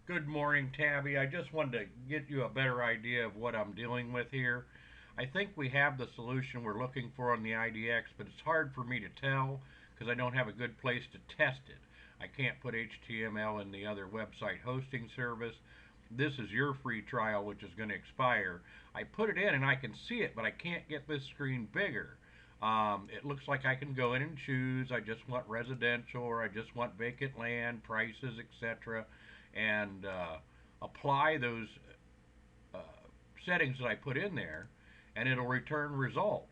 Good morning, Tabby. I just wanted to get you a better idea of what I'm dealing with here. I think we have the solution we're looking for on the IDX, but it's hard for me to tell because I don't have a good place to test it. I can't put HTML in the other website hosting service. This is your free trial, which is going to expire. I put it in and I can see it, but I can't get this screen bigger. It looks like I can go in and choose. I just want residential, or I just want vacant land, prices, etc., and apply those uh, settings that I put in there, and it'll return results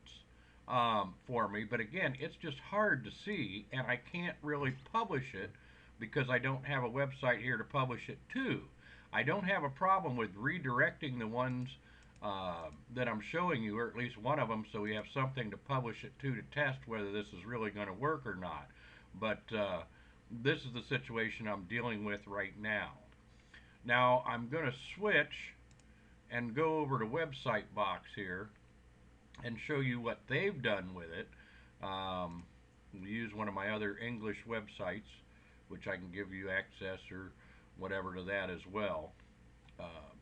for me. But again, it's just hard to see, and I can't really publish it because I don't have a website here to publish it to. I don't have a problem with redirecting the ones that I'm showing you, or at least one of them, so we have something to publish it to test whether this is really going to work or not. But this is the situation I'm dealing with right now. Now I'm going to switch and go over to website box here and show you what they've done with it. Use one of my other English websites, which I can give you access or whatever to that as well.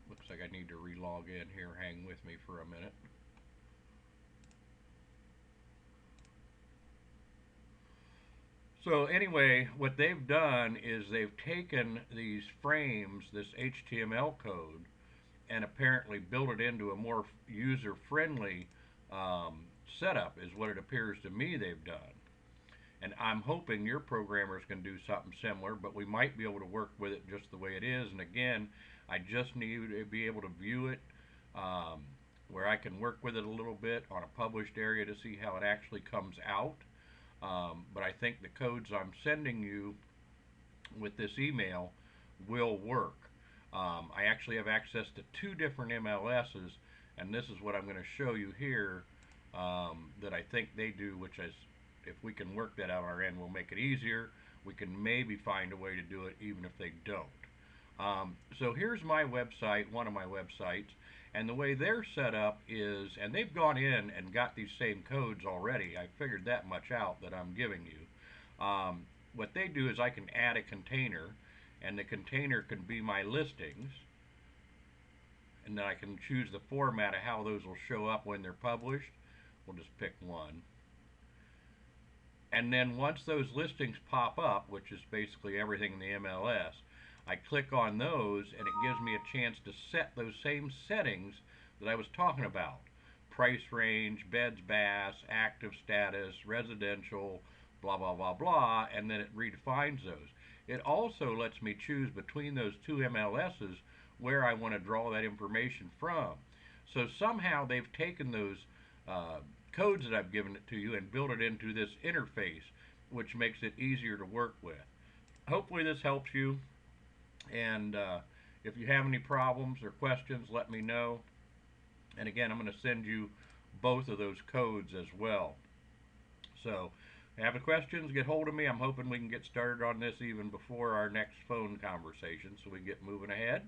Looks like I need to relog in here. Hang with me for a minute. So anyway, what they've done is they've taken these frames, this HTML code, and apparently built it into a more user-friendly um, setup, is what it appears to me they've done. And I'm hoping your programmers can do something similar, but we might be able to work with it just the way it is. And again, I just need to be able to view it um, where I can work with it a little bit on a published area to see how it actually comes out. But I think the codes I'm sending you with this email will work. I actually have access to two different MLSs, and this is what I'm going to show you here that I think they do, which is if we can work that out on our end, we'll make it easier. We can maybe find a way to do it even if they don't. So here's my website, one of my websites, and the way they're set up is, and they've gone in and got these same codes already. I figured that much out that I'm giving you. What they do is I can add a container, and the container can be my listings, and then I can choose the format of how those will show up when they're published. We'll just pick one. And then once those listings pop up, which is basically everything in the MLS, I click on those and it gives me a chance to set those same settings that I was talking about. Price range, beds, baths, active status, residential, blah, blah, blah, blah, and then it redefines those. It also lets me choose between those two MLSs where I want to draw that information from. So somehow they've taken those uh, codes that I've given it to you and built it into this interface, which makes it easier to work with. Hopefully this helps you, and if you have any problems or questions, let me know. And again, I'm going to send you both of those codes as well. So, if you have any questions, get hold of me. I'm hoping we can get started on this even before our next phone conversation so we can get moving ahead.